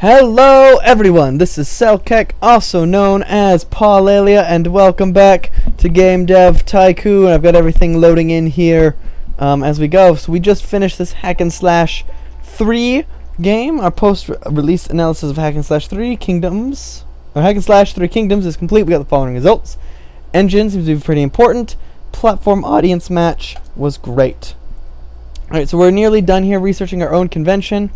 Hello everyone, this is Selkek, also known as Paulaelia, and welcome back to Game Dev Tycoon. I've got everything loading in here as we go. So we just finished this Hack and Slash 3 game. Our post-release analysis of Hack and Slash 3 Kingdoms, or Hack and Slash 3 Kingdoms is complete. We got the following results. Engine seems to be pretty important. Platform audience match was great. Alright, so we're nearly done here researching our own convention.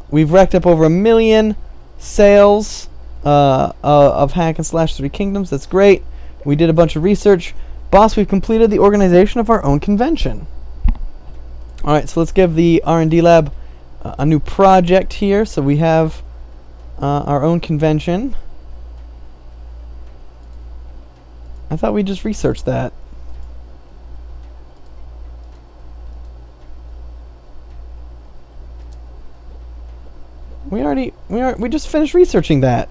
We've racked up over 1 million sales of Hack and Slash 3 Kingdoms. That's great. We did a bunch of research. Boss, we've completed the organization of our own convention. Alright, so let's give the R&D lab a new project here. So we have our own convention. I thought we just researched that. We just finished researching that.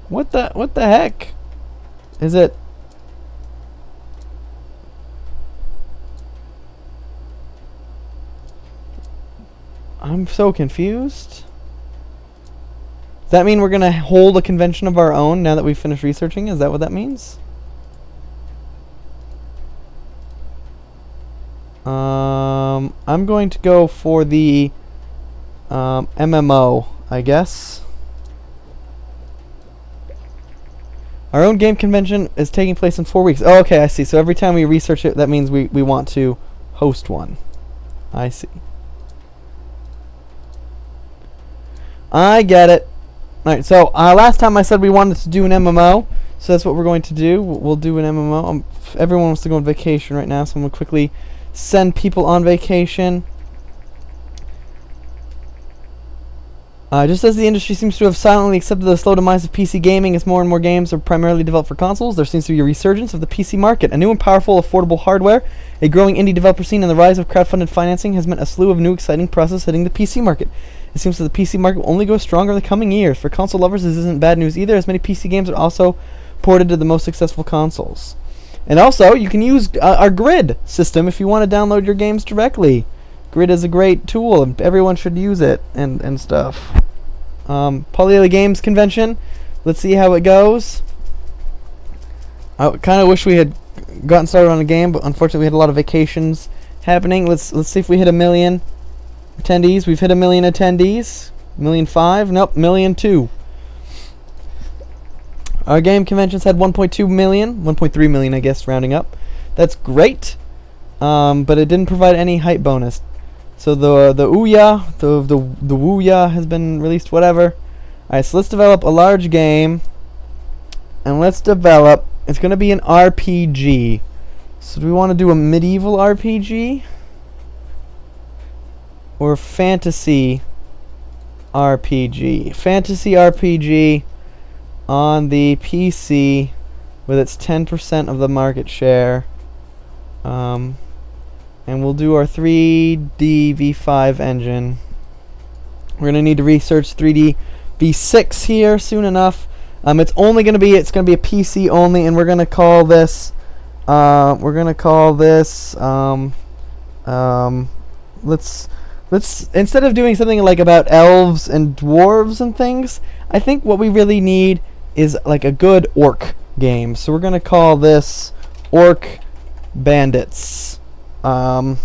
What the heck? Is it? I'm so confused. Does that mean we're gonna hold a convention of our own now that we've finished researching? Is that what that means? I'm going to go for the MMO, I guess. Our own game convention is taking place in 4 weeks. Oh, okay, I see. So every time we research it, that means we want to host one. I see. I get it. Alright, so last time I said we wanted to do an MMO, so that's what we're going to do. We'll do an MMO. Everyone wants to go on vacation right now, so I'm going to quickly send people on vacation. Just as the industry seems to have silently accepted the slow demise of PC gaming as more and more games are primarily developed for consoles, there seems to be a resurgence of the PC market. A new and powerful, affordable hardware, a growing indie developer scene, and the rise of crowdfunded financing has meant a slew of new exciting processes hitting the PC market. It seems that the PC market will only go stronger in the coming years. For console lovers, this isn't bad news either, as many PC games are also ported to the most successful consoles. And also, you can use our Grid system if you want to download your games directly. Grid is a great tool, and everyone should use it and stuff. Paulaelia Games Convention. Let's see how it goes. I kind of wish we had gotten started on a game, but unfortunately we had a lot of vacations happening. Let's see if we hit 1 million attendees. We've hit 1 million attendees. 1,000,005? Nope, 1,000,002. Our game conventions had 1.2 million, 1.3 million, I guess, rounding up. That's great, but it didn't provide any hype bonus. So the Ouya, the Wouya has been released. Whatever. All right, so let's develop a large game, and let's develop. It's going to be an RPG. So do we want to do a medieval RPG or fantasy RPG? Fantasy RPG on the PC with its 10% of the market share. And we'll do our 3D V5 engine. We're going to need to research 3D V6 here soon enough. It's going to be a PC only, and we're going to call this let's instead of doing something like about elves and dwarves and things, I think what we really need is like a good orc game. So we're going to call this Orc Bandits. No,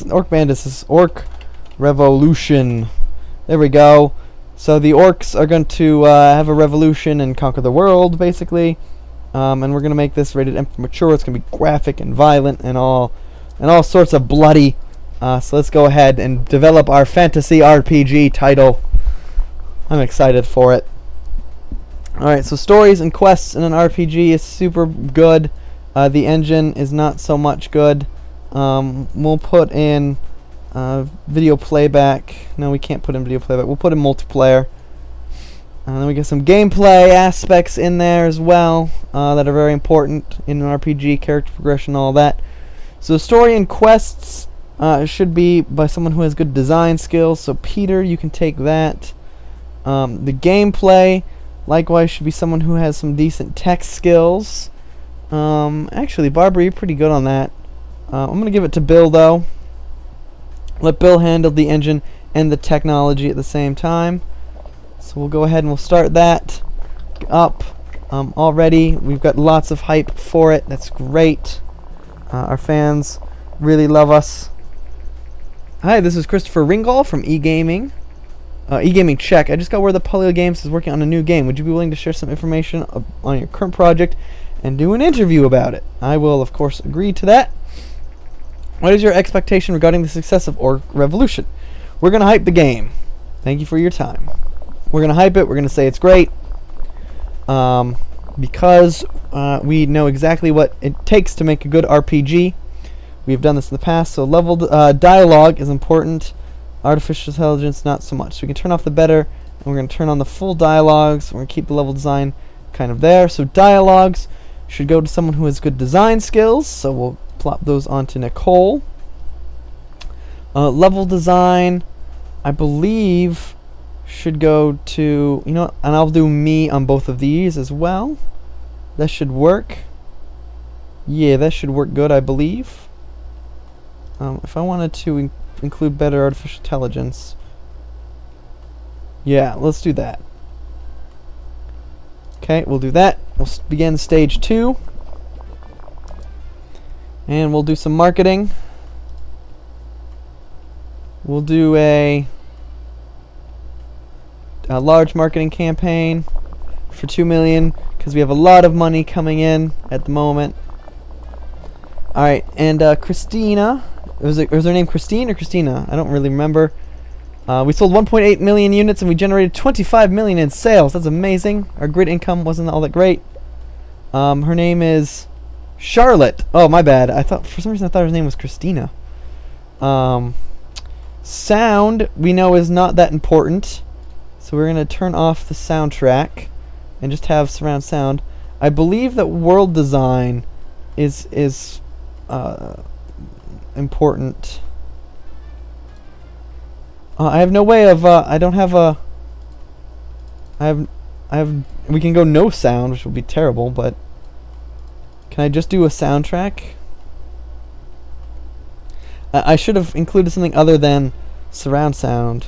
Orc Bandits is Orc Revolution. There we go. So the orcs are going to have a revolution and conquer the world, basically. And we're going to make this rated M for mature. It's going to be graphic and violent and all sorts of bloody. So let's go ahead and develop our fantasy RPG title. I'm excited for it. Alright, so stories and quests in an RPG is super good. The engine is not so much good. We'll put in video playback. No, we can't put in video playback. We'll put in multiplayer. And then we get some gameplay aspects in there as well that are very important in an RPG, character progression, all that. So story and quests should be by someone who has good design skills. So Peter, you can take that. The gameplay likewise should be someone who has some decent tech skills. Actually, Barbara, you're pretty good on that. I'm going to give it to Bill, though. Let Bill handle the engine and the technology at the same time. So we'll go ahead and we'll start that up already. We've got lots of hype for it. That's great. Our fans really love us. Hi, this is Christopher Ringall from eGaming. eGaming check. I just got word that Paulaelia Games is working on a new game. Would you be willing to share some information on your current project and do an interview about it? I will, of course, agree to that. What is your expectation regarding the success of Orc Revolution? We're going to hype the game. Thank you for your time. We're going to hype it. We're going to say it's great. Because we know exactly what it takes to make a good RPG. We've done this in the past. So leveled dialogue is important. Artificial intelligence, not so much. So we can turn off the better, and we're going to turn on the full dialogues. We're going to keep the level design kind of there. So dialogues should go to someone who has good design skills. So we'll plop those onto Nicole. Level design, I believe, should go to, you know what, and I'll do me on both of these as well. That should work. Yeah, that should work good, I believe. If I wanted to include better artificial intelligence, yeah, let's do that. Okay, we'll do that. We'll begin stage 2. And we'll do some marketing. We'll do a large marketing campaign for 2 million because we have a lot of money coming in at the moment. Alright, and Christina, was her name Christine or Christina? I don't really remember. We sold 1.8 million units and we generated 25 million in sales. That's amazing. Our grid income wasn't all that great. Her name is Charlotte. Oh, my bad. For some reason I thought her name was Christina. Sound, we know, is not that important. So we're going to turn off the soundtrack and just have surround sound. I believe that world design is important. I have no way of I don't have a we can go no sound, which would be terrible, but can I just do a soundtrack? I should have included something other than surround sound.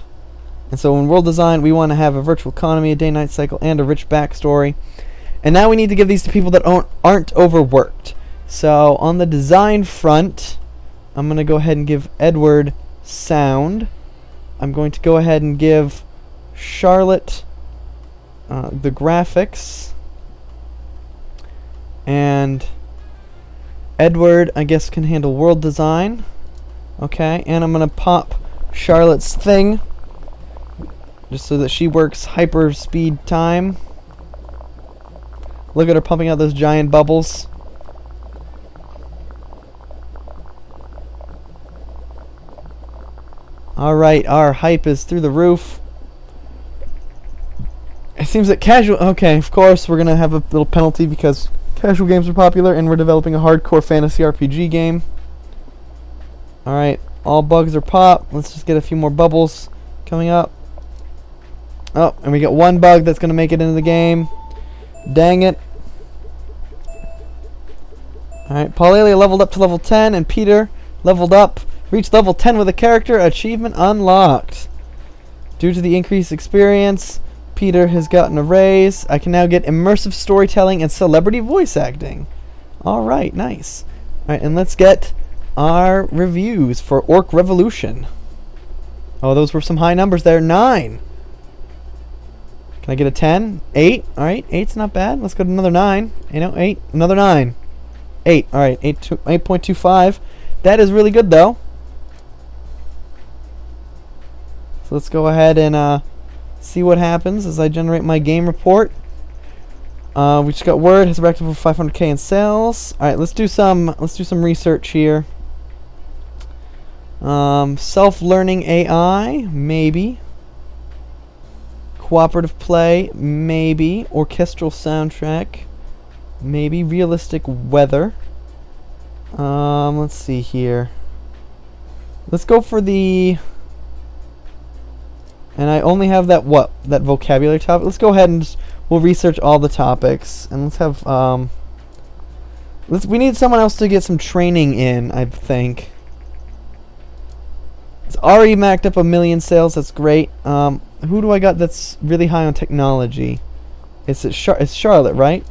And so in world design, we want to have a virtual economy, a day-night cycle, and a rich backstory. And now we need to give these to people that aren't overworked. So on the design front, I'm going to go ahead and give Edward sound. I'm going to go ahead and give Charlotte the graphics. And Edward, I guess, can handle world design. Okay, and I'm going to pop Charlotte's thing just so that she works hyper speed time. Look at her pumping out those giant bubbles. Alright, our hype is through the roof. It seems that casual... Okay, of course, we're going to have a little penalty because casual games are popular and we're developing a hardcore fantasy RPG game. Alright, all bugs are popped. Let's just get a few more bubbles coming up. Oh, and we get one bug that's going to make it into the game. Dang it. Alright, Paulaelia leveled up to level 10, and Peter leveled up. Reached level 10 with a character. Achievement unlocked. Due to the increased experience, Peter has gotten a raise. I can now get immersive storytelling and celebrity voice acting. Alright, nice. Alright, and let's get our reviews for Orc Revolution. Oh, those were some high numbers there. 9. Can I get a 10? 8. Alright, 8's not bad. Let's go to another 9. You know, 8. Another 9. 8. Alright, 8.25. That is really good, though. So let's go ahead and see what happens as I generate my game report. We just got word has racked up over 500k in sales. Alright, let's do some research here. Self-learning AI, maybe. Cooperative play, maybe. Orchestral soundtrack, maybe. Realistic weather. Let's see here. Let's go for the... And I only have that vocabulary topic. Let's go ahead and we'll research all the topics. And let's We need someone else to get some training in, I think. It's already macked up 1 million sales. That's great. Who do I got that's really high on technology? It's Charlotte, right?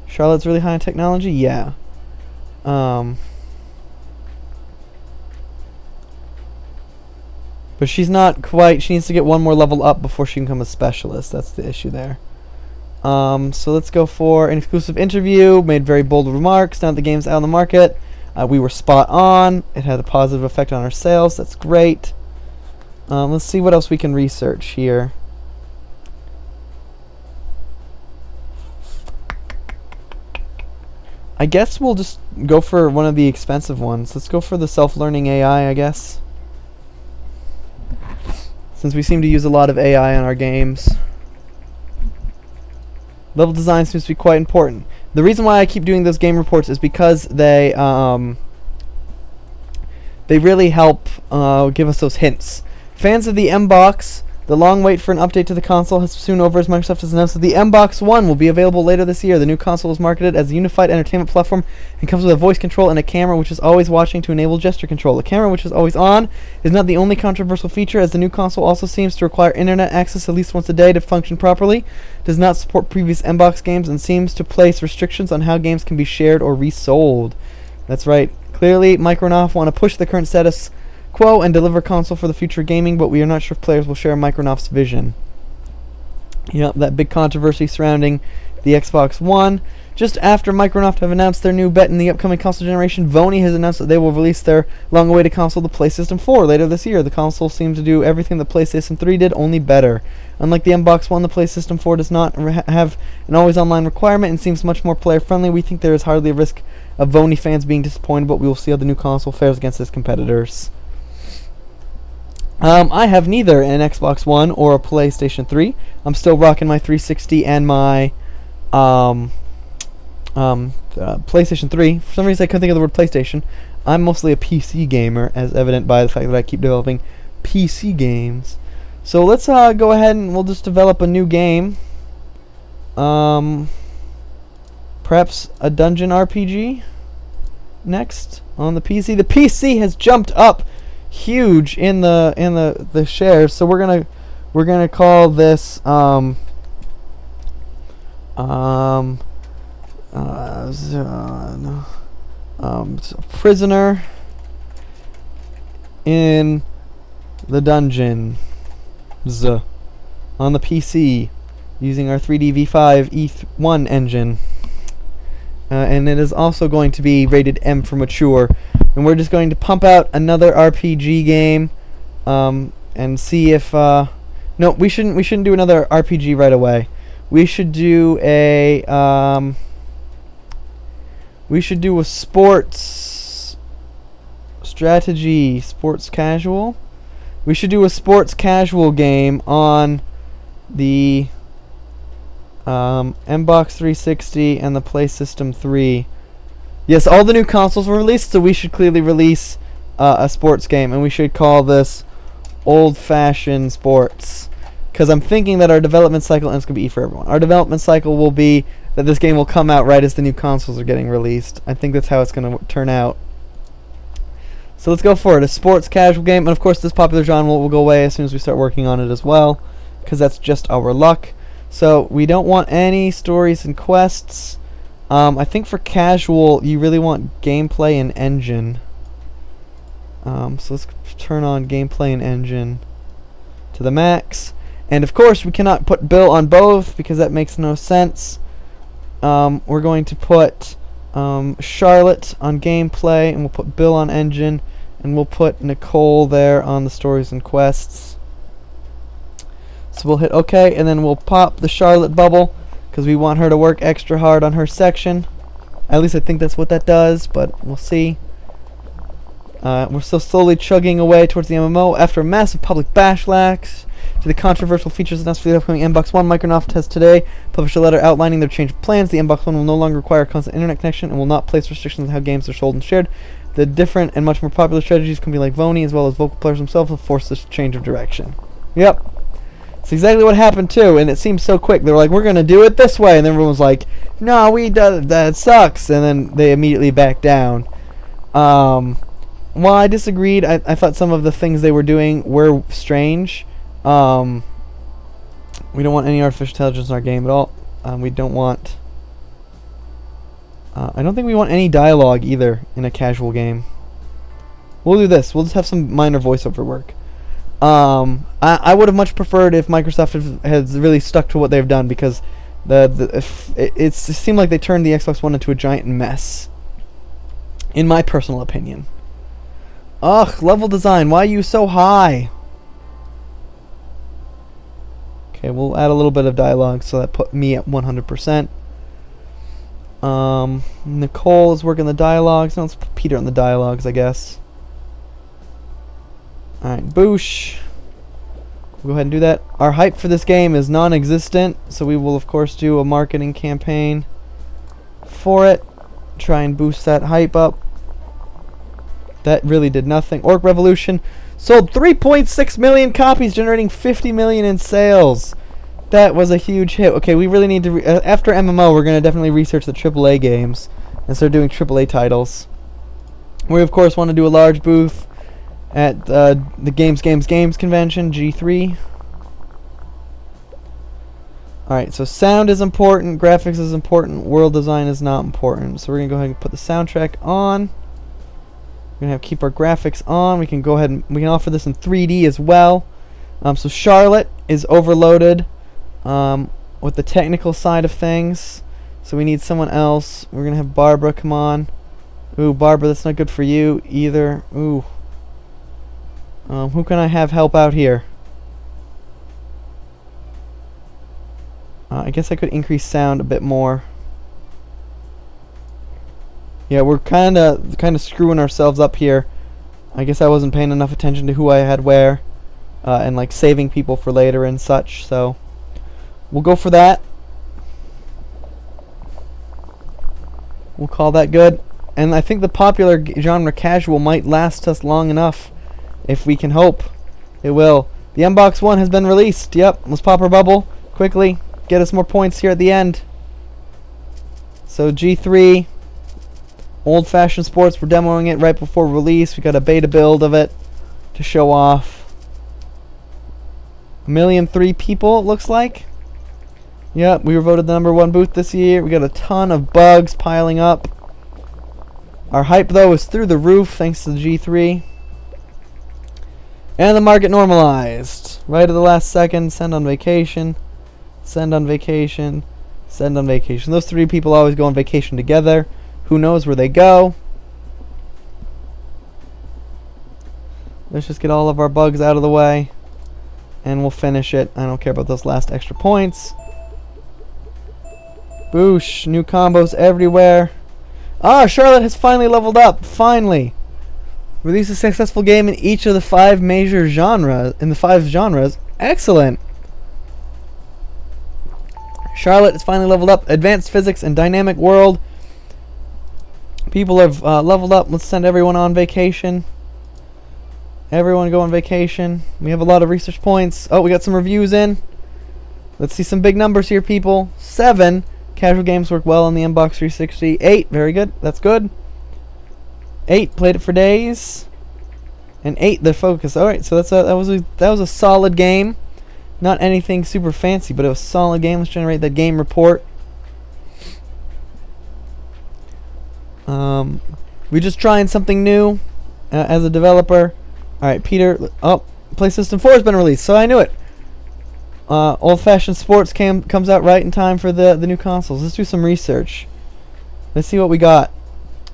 Charlotte's really high on technology? Yeah. But she's not quite... She needs to get one more level up before she can become a specialist. That's the issue there. So let's go for an exclusive interview. Made very bold remarks. Now that the game's out on the market, we were spot on. It had a positive effect on our sales. That's great. Let's see what else we can research here. I guess we'll just go for one of the expensive ones. Let's go for the self-learning AI, I guess. Since we seem to use a lot of AI on our games. Level design seems to be quite important. The reason why I keep doing those game reports is because they really help give us those hints. Fans of the M-Box, the long wait for an update to the console has soon over as Microsoft has announced that the M-Box 1 will be available later this year. The new console is marketed as a unified entertainment platform and comes with a voice control and a camera which is always watching to enable gesture control. The camera, which is always on, is not the only controversial feature, as the new console also seems to require internet access at least once a day to function properly, does not support previous M-Box games, and seems to place restrictions on how games can be shared or resold. That's right. Clearly, Microsoft want to push the current status quo and deliver a console for the future of gaming, but we are not sure if players will share Microsoft's vision. You know, that big controversy surrounding the Xbox One. Just after Microsoft have announced their new bet in the upcoming console generation, Sony has announced that they will release their long-awaited console, the PlayStation 4, later this year. The console seems to do everything the PlayStation 3 did, only better. Unlike the Xbox One, the PlayStation 4 does not have an always online requirement and seems much more player-friendly. We think there is hardly a risk of Sony fans being disappointed, but we will see how the new console fares against its competitors. I have neither an Xbox One or a PlayStation 3. I'm still rocking my 360 and my PlayStation 3. For some reason I couldn't think of the word PlayStation. I'm mostly a PC gamer, as evident by the fact that I keep developing PC games. So let's go ahead and we'll just develop a new game. Perhaps a dungeon RPG next on the PC. The PC has jumped up huge in the shares, so we're gonna call this prisoner in the dungeon on the PC using our 3D V5 E1 engine, and it is also going to be rated M for mature. And we're just going to pump out another RPG game, and see if no, we shouldn't do another RPG right away. We should do a sports strategy, sports casual. We should do a sports casual game on the Xbox 360 and the PlayStation 3. Yes, all the new consoles were released, so we should clearly release a sports game, and we should call this old-fashioned sports, because I'm thinking that our development cycle, and it's going to be E for everyone, our development cycle will be that this game will come out right as the new consoles are getting released. I think that's how it's going to turn out. So let's go for it, a sports casual game, and of course this popular genre will go away as soon as we start working on it as well, because that's just our luck. So we don't want any stories and quests. I think for casual, you really want gameplay and engine. So let's turn on gameplay and engine to the max. And of course, we cannot put Bill on both because that makes no sense. We're going to put Charlotte on gameplay, and we'll put Bill on engine, and we'll put Nicole there on the stories and quests. So we'll hit OK, and then we'll pop the Charlotte bubble, because we want her to work extra hard on her section. At least I think that's what that does, but we'll see. We're still slowly chugging away towards the MMO. After a massive public backlash to the controversial features announced for the upcoming Xbox One, Microsoft has today published a letter outlining their change of plans. The Xbox One will no longer require a constant internet connection and will not place restrictions on how games are sold and shared. The different and much more popular strategies company like Sony, as well as vocal players themselves, will force this change of direction. Yep. It's exactly what happened too, and it seemed so quick. They were like, we're going to do it this way, and then everyone was like, no, that sucks, and then they immediately back down. Well, I disagreed. I thought some of the things they were doing were strange. We don't want any artificial intelligence in our game at all. We don't want... I don't think we want any dialogue either in a casual game. We'll do this. We'll just have some minor voiceover work. I would have much preferred if Microsoft has really stuck to what they've done, because it seemed like they turned the Xbox One into a giant mess, in my personal opinion. Ugh, level design. Why are you so high? Okay, we'll add a little bit of dialogue, so that put me at 100%. Nicole is working the dialogues. So let's put Peter on the dialogues, I guess. Alright, boosh. We'll go ahead and do that. Our hype for this game is non-existent, so we will of course do a marketing campaign for it. Try and boost that hype up. That really did nothing. Orc Revolution sold 3.6 million copies, generating 50 million in sales. That was a huge hit. Okay, we really need to... after MMO, we're going to definitely research the AAA games and start doing AAA titles. We, of course, want to do a large booth at the Games convention, G3. Alright, so sound is important, graphics is important, world design is not important. So we're going to go ahead and put the soundtrack on. We're going to keep our graphics on. We can go ahead and we can offer this in 3D as well. So Charlotte is overloaded with the technical side of things. So we need someone else. We're going to have Barbara come on. Ooh, Barbara, that's not good for you either. Ooh. Who can I have help out here? I guess I could increase sound a bit more. Yeah, we're kind of screwing ourselves up here. I guess I wasn't paying enough attention to who I had where, and like saving people for later and such. So we'll go for that. We'll call that good. And I think the popular genre casual might last us long enough, if we can hope. It will. The Mbox One has been released. Yep, let's pop our bubble quickly. Get us more points here at the end. So G3, old-fashioned sports. We're demoing it right before release. We got a beta build of it to show off. 1,000,003 people, it looks like. Yep, we were voted the #1 booth this year. We got a ton of bugs piling up. Our hype, though, is through the roof thanks to the G3. And the market normalized. Right at the last second. Send on vacation. Send on vacation. Send on vacation. Those three people always go on vacation together. Who knows where they go? Let's just get all of our bugs out of the way. And we'll finish it. I don't care about those last extra points. Boosh. New combos everywhere. Ah, Charlotte has finally leveled up. Finally. Release a successful game in each of the 5 major genres. Excellent. Charlotte is finally leveled up. Advanced physics and dynamic world. People have leveled up. Let's send everyone on vacation. Everyone go on vacation. We have a lot of research points. Oh, we got some reviews in. Let's see some big numbers here, people. 7. Casual games work well on the Mbox 360. 8. Very good. That's good. 8. Played it for days. And 8. The focus. All right. So that was a solid game. Not anything super fancy, but it was a solid game. Let's generate that game report. We're just trying something new as a developer. Alright, Peter. Oh, PlayStation 4 has been released, so I knew it. Old-fashioned sports comes out right in time for the new consoles. Let's do some research. Let's see what we got.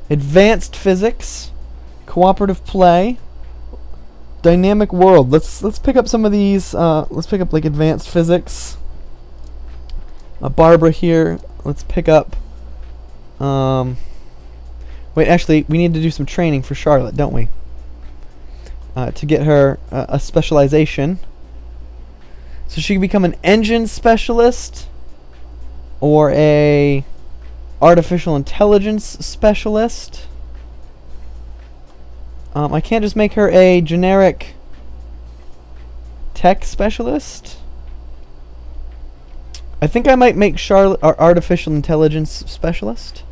Advanced physics, cooperative play, dynamic world. Let's pick up some of these. Let's pick up like advanced physics. Barbara here. Let's pick up. Wait, actually, we need to do some training for Charlotte, don't we? To get her a specialization. So she can become an engine specialist or a artificial intelligence specialist. I can't just make her a generic tech specialist. I think I might make Charlotte our artificial intelligence specialist.